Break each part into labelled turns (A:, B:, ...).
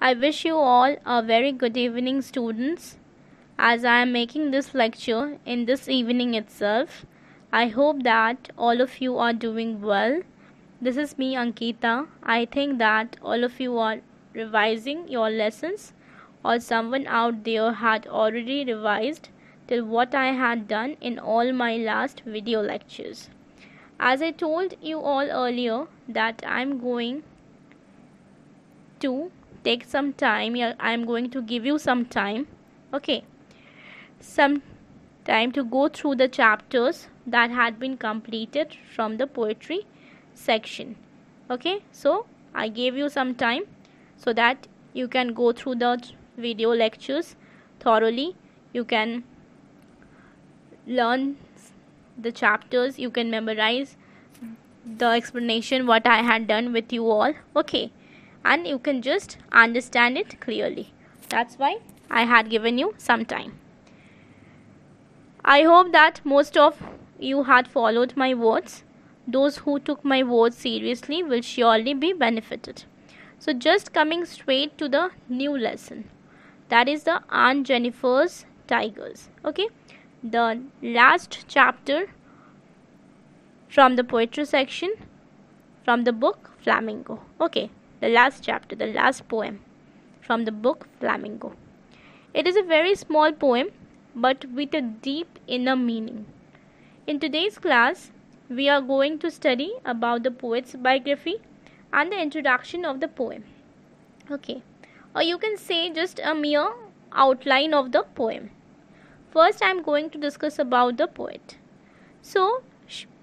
A: I wish you all a very good evening, students. As I am making this lecture in this evening itself, I hope that all of you are doing well. This is me, Ankita. I think that all of you are revising your lessons, or someone out there had already revised till what I had done in all my last video lectures. As I told you all earlier that I'm going to take some time. I'm going to give you some time, okay, some time to go through the chapters that had been completed from the poetry section. Okay, so I gave you some time so that you can go through the video lectures thoroughly. You can learn the chapters, you can memorize the explanation what I had done with you all, okay, and you can just understand it clearly. That's why I had given you some time. I hope that most of you had followed my words. Those who took my words seriously will surely be benefited. So just coming straight to the new lesson, that is the Aunt Jennifer's Tigers. Okay, the last chapter from the poetry section from the book Flamingo. Okay, the last chapter, the last poem from the book Flamingo. It is a very small poem but with a deep inner meaning. In today's class, we are going to study about the poet's biography and the introduction of the poem. Okay, or you can say just a mere outline of the poem. First, I am going to discuss about the poet. So,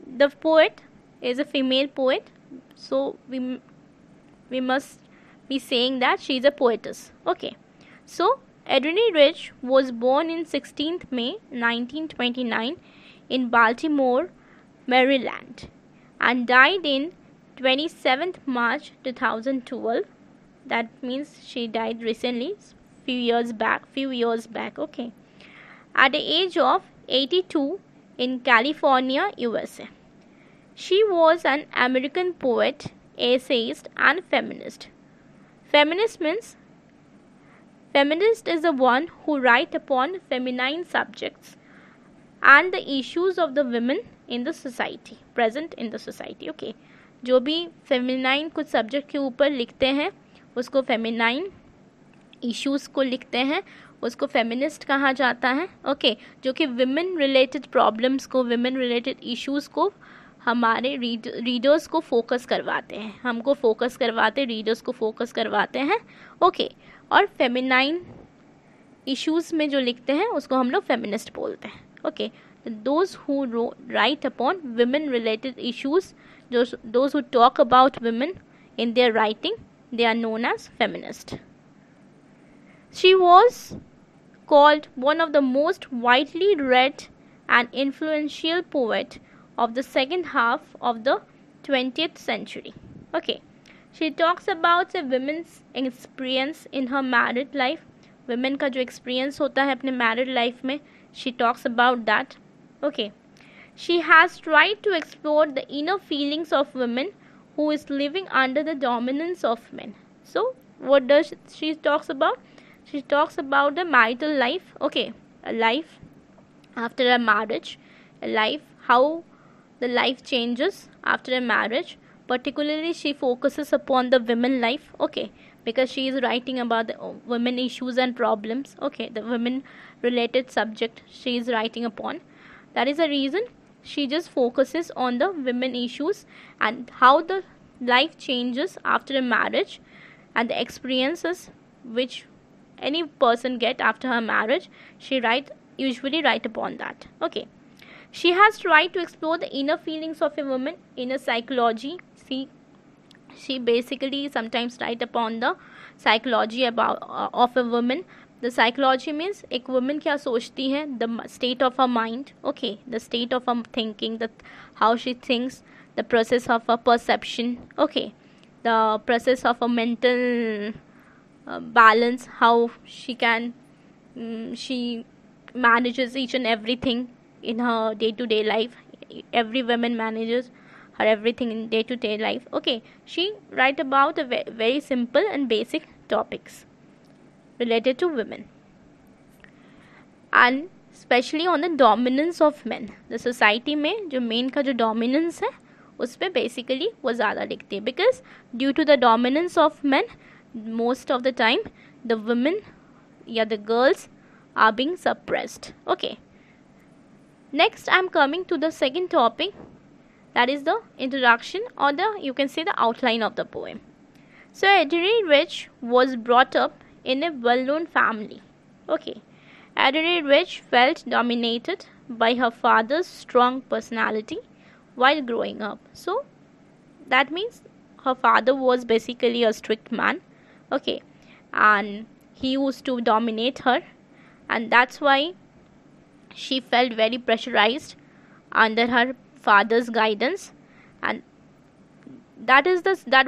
A: the poet is a female poet, so we must be saying that she is a poetess. Okay, so Adrienne Rich was born in 16th May 1929 in Baltimore, Maryland, and died in 27th March 2012. That means she died recently, few years back. Okay, at the age of 82 in California, USA. She was an American poet, essayist, and feminist. Feminist means feminist is the one who write upon feminine subjects and the issues of the women in the society, present in the society. Okay, जो भी feminine कुछ subject के ऊपर लिखते हैं उसको feminine issues को लिखते हैं उसको feminist कहा जाता है. ओके, जो कि women related problems को, women related issues को हमारे रीडर्स को फोकस करवाते हैं, हमको फोकस करवाते, रीडर्स को फोकस करवाते हैं. ओके, और फेमिनाइन इश्यूज में जो लिखते हैं उसको हम लोग फेमिनिस्ट बोलते हैं. Okay, those who right upon women related issues, those who talk about women in their writing, they are known as feminist. She was called one of the most widely read and influential poet of the second half of the 20th century. Okay, she talks about a women's experience in her married life. Women का जो experience होता है अपने married life में, she talks about that. Okay, she has tried to explore the inner feelings of women who is living under the dominance of men. So what does she talks about? She talks about the marital life. Okay, a life after a marriage, a life, how the life changes after a marriage. Particularly she focuses upon the women life. Okay, because she is writing about the women issues and problems. Okay, the women related subject she is writing upon. That is the reason she just focuses on the women issues and how the life changes after a marriage and the experiences which any person get after her marriage. She usually write upon that. Okay, she has tried to explore the inner feelings of a woman, inner psychology. She basically sometimes write upon the psychology about of a woman. The psychology means एक woman क्या सोचती है, the state of her mind. Okay, the state of her thinking, that how she thinks, the process of her perception. Okay, the process of a mental balance, how she can she manages each and everything in her day-to-day life. Every woman manages her everything in day-to-day life. Okay, she write about a very simple and basic topics related to women, and specially on the dominance of man. The society में जो main का जो dominance है उस पर basically वो ज़्यादा लिखती है, because due to the dominance of man most of the time the women या the girls are being suppressed. Okay, next I am coming to the second topic, that is the introduction or the you can say the outline of the poem. So Adrienne Rich was brought up in a well-known family. Okay, Adrienne Rich felt dominated by her father's strong personality while growing up. So that means her father was basically a strict man. Okay, and he used to dominate her, and that's why she felt very pressurized under her father's guidance, and that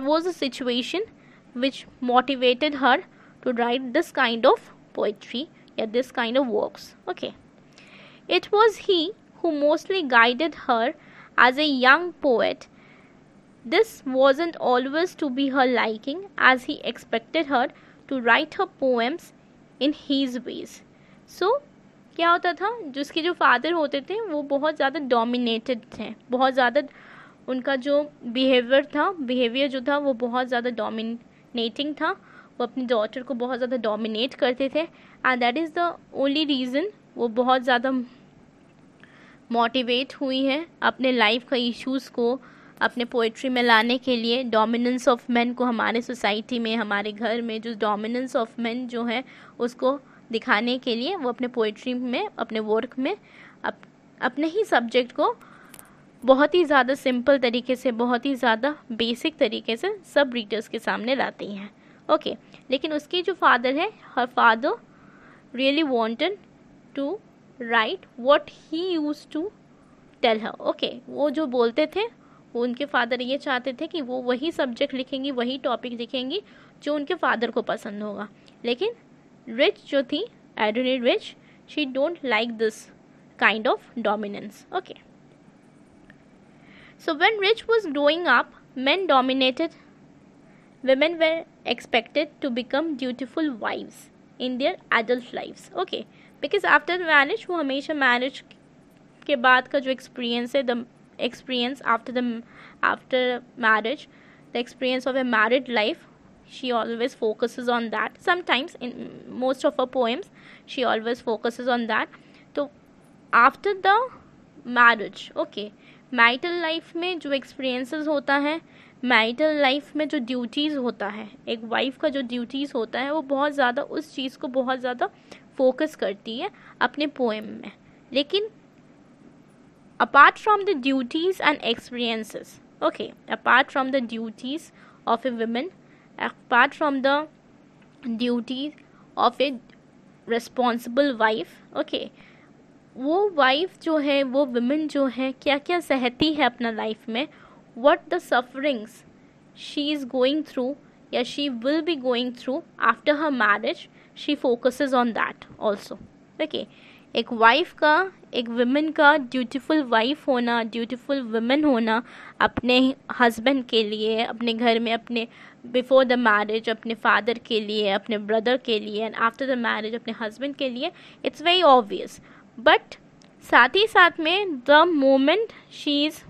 A: was the situation which motivated her to write this kind of poetry, this kind of works. Okay, it was he who mostly guided her as a young poet. This wasn't always to be her liking, as he expected her to write her poems in his ways. So क्या होता था, जिसके जो father होते थे वो बहुत ज़्यादा डोमिनेटेड थे, बहुत ज़्यादा उनका जो बिहेवियर जो था वो बहुत ज़्यादा डोमिनेटिंग था. वो अपनी डॉटर को बहुत ज़्यादा डोमिनेट करते थे, and that is the only reason वो बहुत ज़्यादा मोटिवेट हुई है अपने लाइफ का इश्यूज़ को अपने पोइट्री में लाने के लिए. डोमिनेंस ऑफ मैन को हमारे सोसाइटी में, हमारे घर में जो डोमिनेंस ऑफ मैन जो है उसको दिखाने के लिए वो अपने पोइट्री में, अपने वर्क में अपने ही सब्जेक्ट को बहुत ही ज़्यादा सिंपल तरीके से, बहुत ही ज़्यादा बेसिक तरीके से सब रीडर्स के सामने लाती हैं. ओके, लेकिन उसकी जो फादर है, her father really wanted to write what he used to tell her. Okay, वो जो बोलते थे वो उनके फादर ये चाहते थे कि वो वही सब्जेक्ट लिखेंगी, वही टॉपिक लिखेंगी जो उनके फादर को पसंद होगा. लेकिन रिच जो थी, Adrian rich, she don't like this kind of dominance. Okay, so when rich was growing up, men dominated, women were expected to become dutiful wives in their adult lives. Okay, because after marriage, वो हमेशा marriage के बाद का जो experience है, the experience after marriage, the experience of a married life, she always focuses on that. Sometimes in most of her poems she always focuses on that. So after the marriage, okay, marital life में जो experiences होता है, marital life में जो duties होता है, एक wife का जो duties होता है वो बहुत ज़्यादा उस चीज़ को बहुत ज़्यादा focus करती है अपने poem में. लेकिन apart from the duties and experiences, okay, apart from the duties of a woman, apart from the duties of a responsible wife, okay, वो वाइफ जो है, वो विमेन जो है, क्या क्या सहती है अपना लाइफ में, what the sufferings she is going through या she will be going through after her marriage, she focuses on that also. Okay, एक वाइफ का, एक विमेन का ड्यूटीफुल वाइफ होना, ड्यूटीफुल विमेन होना अपने हस्बैंड के लिए, अपने घर में, अपने बिफोर द मैरिज अपने फादर के लिए, अपने ब्रदर के लिए, एंड आफ्टर द मैरिज अपने हस्बैंड के लिए, इट्स वेरी ऑब्वियस. बट साथ ही साथ में the moment she is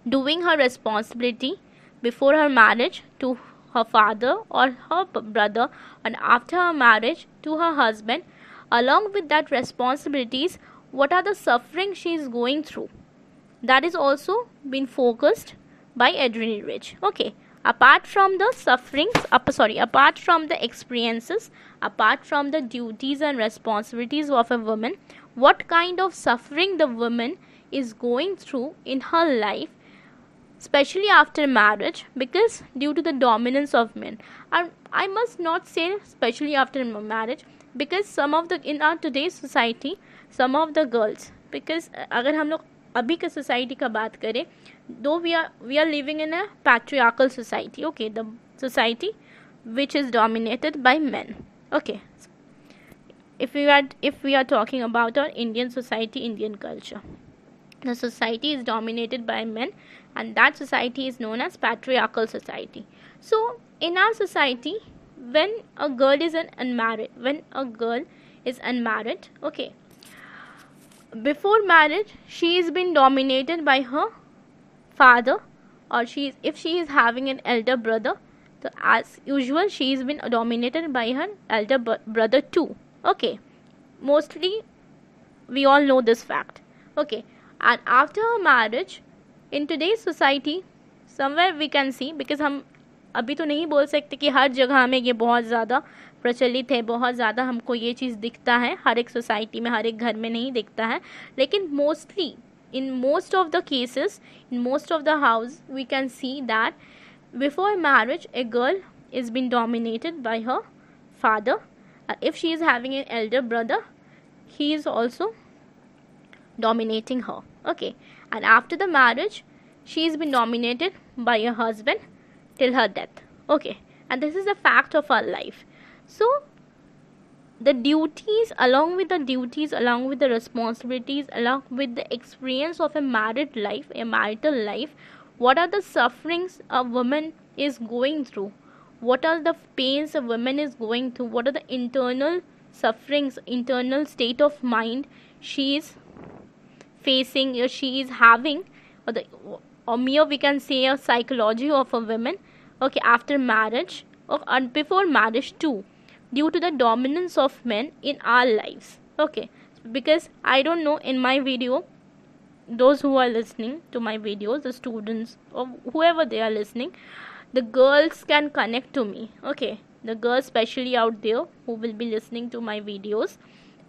A: doing her responsibility before her marriage to her father or her brother, and after her marriage to her husband, along with that responsibilities, what are the suffering she is going through, that is also been focused by Adrienne Rich. Okay, apart from the sufferings, apart from the experiences, apart from the duties and responsibilities of a woman, what kind of suffering the woman is going through in her life, especially after marriage, because due to the dominance of men. And I must not say especially after marriage, because some of the in our today's society, some of the girls, because अगर हम लोग अभी के society का बात करें, though we are living in a patriarchal society, okay, the society which is dominated by men. Okay, if we are talking about our Indian society, Indian culture, the society is dominated by men, and that society is known as patriarchal society. So in our society, when a girl is unmarried, okay, before marriage she is been dominated by her father, or if she is having an elder brother, so as usual she is been dominated by her elder brother too. Okay, mostly we all know this fact. Okay, and after her marriage, in today's society, somewhere we can see, because हम अभी तो नहीं बोल सकते कि हर जगह में ये बहुत ज़्यादा प्रचलित है, बहुत ज़्यादा हमको ये चीज़ दिखता है, हर एक सोसाइटी में, हर एक घर में नहीं दिखता है, लेकिन mostly in most of the cases, in most of the house, we can see that before marriage a girl is being dominated by her father. If she is having an elder brother, he is also dominating her. Okay, and after the marriage she is been dominated by her husband till her death. Okay, and this is a fact of our life. So the duties, along with the responsibilities, along with the experience of a married life, a marital life, what are the sufferings a woman is going through, what are the pains a woman is going through, what are the internal sufferings, internal state of mind she is facing, or she is having, or mere we can say a psychology of a woman, okay, after marriage or before marriage too, due to the dominance of men in our lives. Okay, because I don't know, in my video, those who are listening to my videos, the students or whoever they are listening, the girls can connect to me. Okay, the girls especially out there who will be listening to my videos.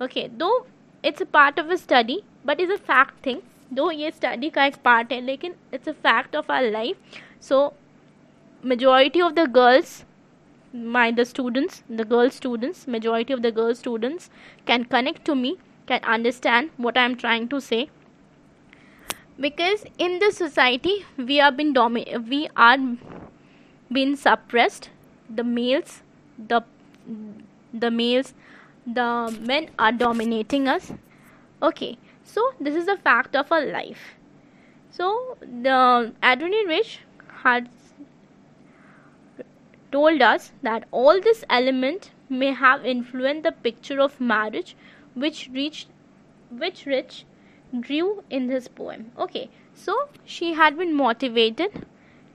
A: Okay, though it's a part of a study, but it's a fact thing, though ये study का एक part है, लेकिन it's a fact of our life. So majority of the girls, majority of the girl students can connect to me, can understand what I am trying to say, because in this society we are being suppressed. The men are dominating us. Okay, so this is a fact of our life. So the Adrienne Rich had told us that all this element may have influenced the picture of marriage which Rich drew in this poem. Okay, so she had been motivated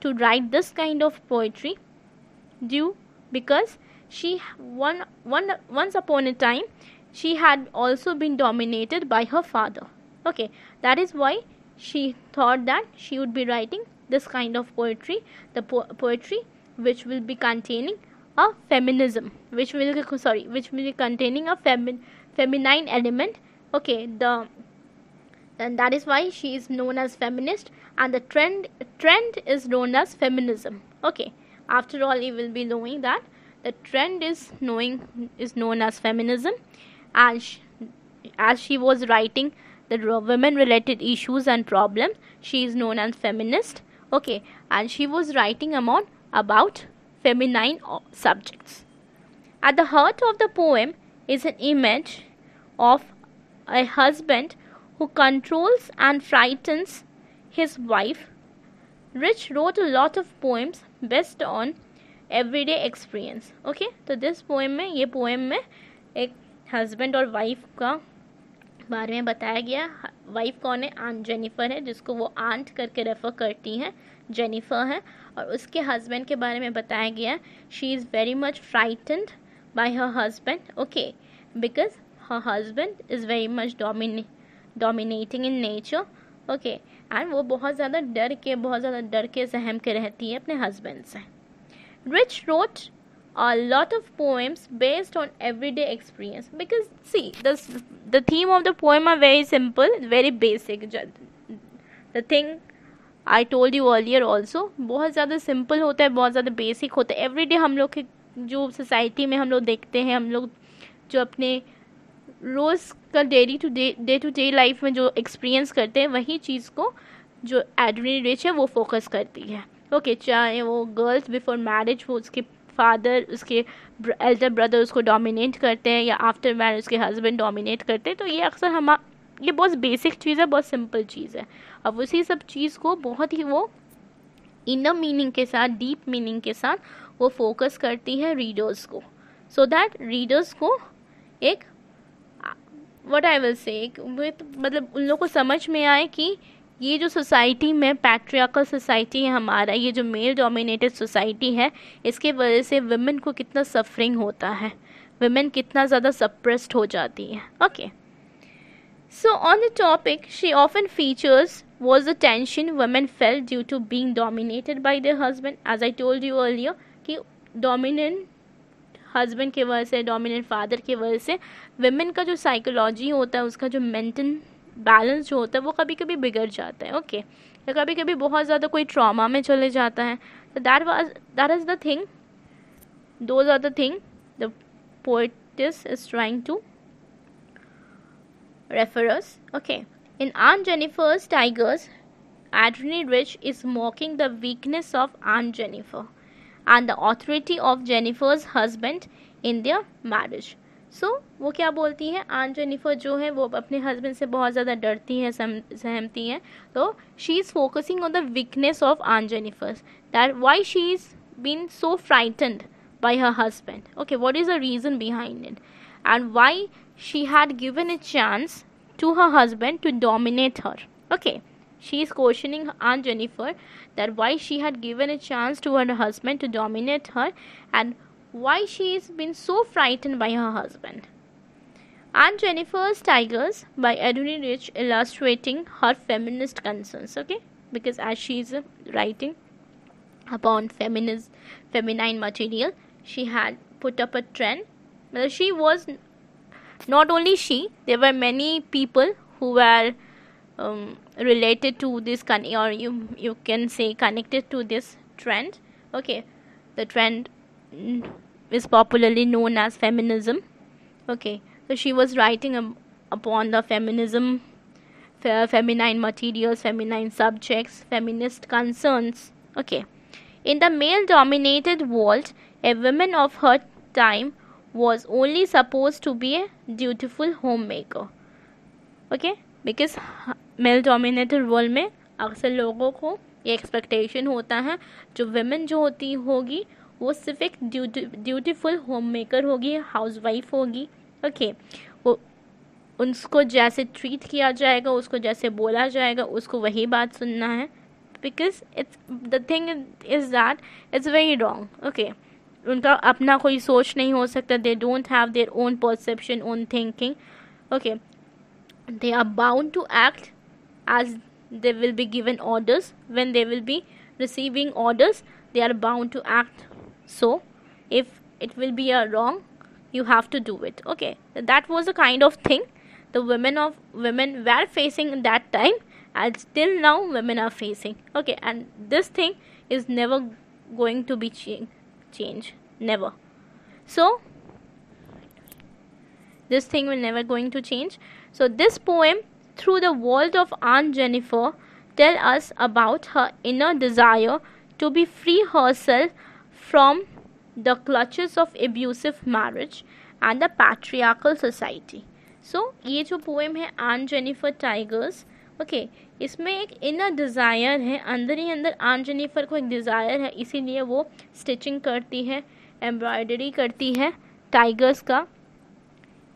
A: to write this kind of poetry because she once upon a time she had also been dominated by her father. Okay, that is why she thought that she would be writing this kind of poetry, the poetry which will be containing a feminism, which will be containing a feminine element. Okay, and that is why she is known as feminist, and the trend is known as feminism. Okay, after all, you will be knowing that the trend is known as feminism, and as she was writing the women related issues and problems, she is known as feminist. Okay, and she was writing about feminine subjects. At the heart of the poem is an image of a husband who controls and frightens his wife. Rich wrote a lot of poems based on everyday experience. Okay, तो this poem में एक husband और wife का बारे में बताया गया. Wife कौन है? आंट जेनिफर है, जिसको वो आंट करके रेफर करती हैं, जेनिफर है. और उसके हस्बैंड के बारे में बताया गया, she is very much frightened bye her husband. Okay, because her husband is very much dominating in nature. Okay, and वो बहुत ज़्यादा डर के सहम के रहती है अपने हस्बैंड से. Rich wrote a lot of poems based on everyday experience, because see, the theme of the poem are very simple, very basic. The thing I told you earlier also, बहुत ज़्यादा सिंपल होता है, बहुत ज़्यादा basic होता है. Everyday हम लोग के जो सोसाइटी में हम लोग देखते हैं, हम लोग जो अपने रोज़ का डे टू डे लाइफ में जो एक्सपीरियंस करते हैं, वही चीज़ को जो एड्रिन रिच है वो फोकस करती है. ओके, चाहे वो गर्ल्स बिफोर मैरिज, वो उसके फादर, उसके एल्डर ब्रदर उसको डोमिनेट करते हैं, या आफ्टर मैरिज उसके हस्बैंड डोमिनेट करते हैं. तो ये अक्सर ये बहुत बेसिक चीज़ है, बहुत सिंपल चीज़ है. अब उसी सब चीज़ को बहुत ही वो इनर मीनिंग के साथ, डीप मीनिंग के साथ वो फोकस करती है रीडर्स को, सो दैट रीडर्स को एक व्हाट आई विल से मतलब उन लोगों को समझ में आए कि ये जो सोसाइटी में पैट्रियार्कल सोसाइटी है हमारा, ये जो मेल डोमिनेटेड सोसाइटी है, इसके वजह से वुमेन को कितना सफरिंग होता है, वुमेन कितना ज़्यादा सप्रेस्ड हो जाती है. Okay, so on the topic she often features was the tension women felt due to being dominated by their husband. As I told you earlier कि dominant हस्बैंड की वजह से, डोमिनेंट फादर की वजह से वुमेन का जो साइकोलॉजी होता है, उसका जो मेंटल बैलेंस जो होता है वो कभी कभी बिगड़ जाता है. ओके, या कभी कभी बहुत ज़्यादा कोई ट्रॉमा में चले जाता है. तो that is the thing, those are the thing the poetess is trying to refer us. Okay, in Aunt Jennifer's Tigers, Adrienne Rich is mocking the weakness of Aunt Jennifer and the authority of Jennifer's husband in their marriage. So वो क्या बोलती है, aunt Jennifer जो है वो अपने husband से बहुत ज़्यादा डरती है, सहमती हैं. तो she is focusing on the weakness of aunt Jennifer, that why she is been so frightened by her husband. Okay, what is the reason behind it and why she had given a chance to her husband to dominate her. Okay, she is questioning Aunt Jennifer that why she had given a chance to her husband to dominate her and why she has been so frightened by her husband. Aunt Jennifer's Tigers by Adrienne Rich illustrating her feminist concerns. Okay, because as she is writing upon feminine material, she had put up a trend. Well, she was not only she, there were many people who were related to this or you can say connected to this trend. Okay, the trend is popularly known as feminism. Okay, so she was writing upon the feminism, feminine materials, feminine subjects, feminist concerns. Okay, in the male dominated world, a woman of her time was only supposed to be a dutiful homemaker. Okay, because male dominated world में अक्सर लोगों को ये expectation होता है जो women जो होगी वो सिर्फ एक ड्यूटीफुल होम मेकर होगी, हाउसवाइफ होगी. ओके, वो उसको जैसे ट्रीट किया जाएगा, उसको जैसे बोला जाएगा, उसको वही बात सुनना है. Because it's the thing is that it's very wrong. Okay, उनका अपना कोई सोच नहीं हो सकता. They don't have their own perception, own thinking. Okay, they are bound to act as they will be given orders. When they will be receiving orders, they are bound to act. So if it will be a wrong, you have to do it. Okay, that was a kind of thing the women were facing in that time, and still now women are facing. Okay, and this thing is never going to be change, never. So this thing will never going to change. So this poem, through the world of Aunt Jennifer, tell us about her inner desire to be free herself from the clutches of abusive marriage and the patriarchal society. So ये जो poem है Aunt Jennifer Tigers, okay, इसमें एक inner desire है, अंदर ही अंदर aunt Jennifer को एक डिज़ायर है, इसीलिए वो स्टिचिंग करती है, एम्ब्रॉयडरी करती है, टाइगर्स का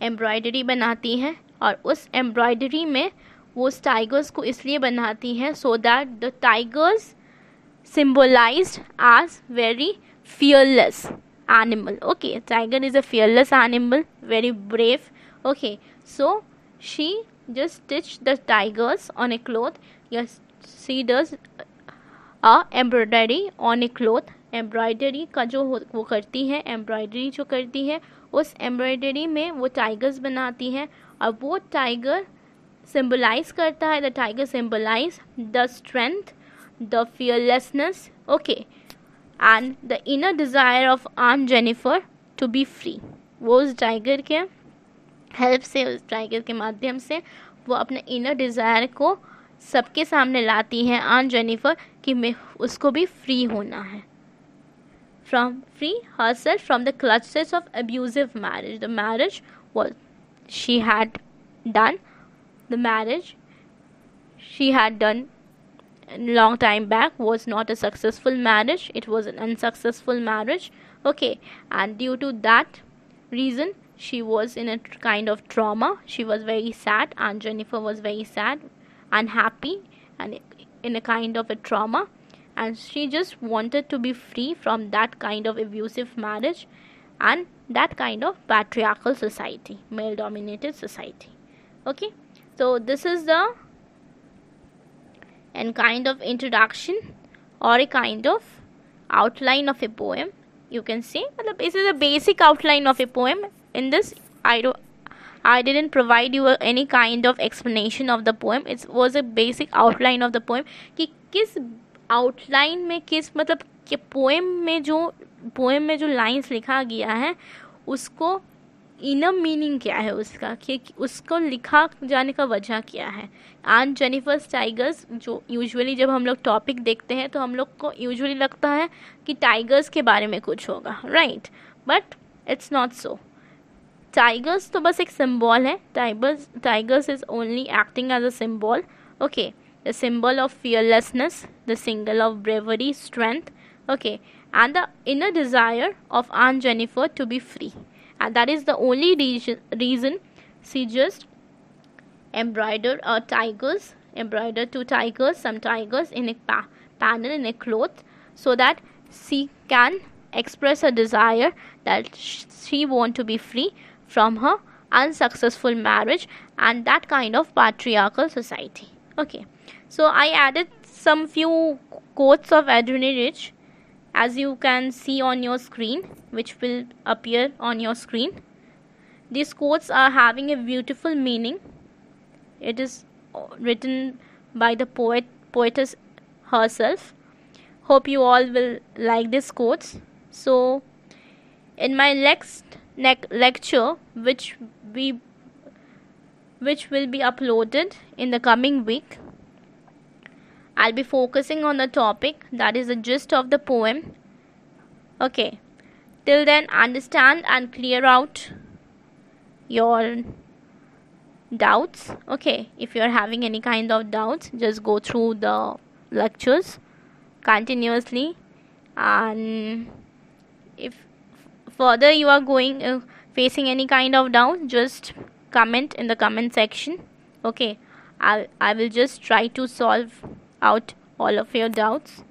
A: एम्ब्रॉयडरी बनाती है. और उस एम्ब्रॉयडरी में वो टाइगर्स को इसलिए बनाती है so that the tigers symbolized as very fearless animal. Okay, tiger is a fearless animal, very brave. Okay, so she just stitched the tigers on a cloth. Yes, she does a embroidery on a cloth. Embroidery का जो वो करती है, embroidery जो करती है, उस embroidery में वो टाइगर्स बनाती है. और वो टाइगर सिम्बलाइज करता है, the tiger symbolize the strength, the fearlessness, okay, and the inner desire of aunt Jennifer to be free. वो उस टाइगर के हेल्प से, उस टाइगर के माध्यम से वो अपने इनर डिज़ायर को सबके सामने लाती है आंट जेनिफर कि मैं उसको भी फ्री होना है. From free herself from the clutches of abusive marriage. The marriage was she had done. The marriage she had done long time back was not a successful marriage, it was an unsuccessful marriage. Okay, and due to that reason she was in a kind of trauma. She was very sad, and Jennifer was very sad, unhappy, and in a kind of a trauma, and she just wanted to be free from that kind of abusive marriage and that kind of patriarchal society, male dominated society. Okay, so this is the and kind of introduction or a kind of outline of a poem, you can say. This is a basic outline of a poem. In this I didn't provide you any kind of explanation of the poem. It was a basic outline of the poem कि किस outline में किस मतलब कि poem में जो lines लिखा गया है उसको इनर मीनिंग क्या है उसका, कि उसको लिखा जाने का वजह क्या है. एंड जेनिफर्स टाइगर्स, जो यूजुअली जब हम लोग टॉपिक देखते हैं तो हम लोग को यूजुअली लगता है कि टाइगर्स के बारे में कुछ होगा, right, but it's not so. Tigers तो बस एक सिंबल है. Tigers is only acting as a symbol. Okay, the symbol of fearlessness, the symbol of bravery, strength, okay, and the inner desire of Aunt Jennifer to be free. And that is the only reason she just embroidered two tigers, some tigers in a panel in a cloth, so that she can express a desire that she want to be free from her unsuccessful marriage and that kind of patriarchal society. Okay, so I added some few quotes of Adrienne Rich, as you can see on your screen, which will appear on your screen. These quotes are having a beautiful meaning. It is written by the poetess herself. Hope you all will like these quotes. So in my next lecture, which will be uploaded in the coming week, I'll be focusing on the topic that is the gist of the poem. Okay, till then, understand and clear out your doubts. Okay, if you're having any kind of doubts, just go through the lectures continuously, and if further you are going facing any kind of doubt, just comment in the comment section. Okay, I will just try to solve out all of your doubts.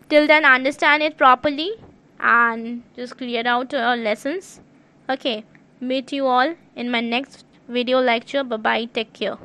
A: Till then, understand it properly and just clear out your lessons. Okay, meet you all in my next video lecture. Bye bye, take care.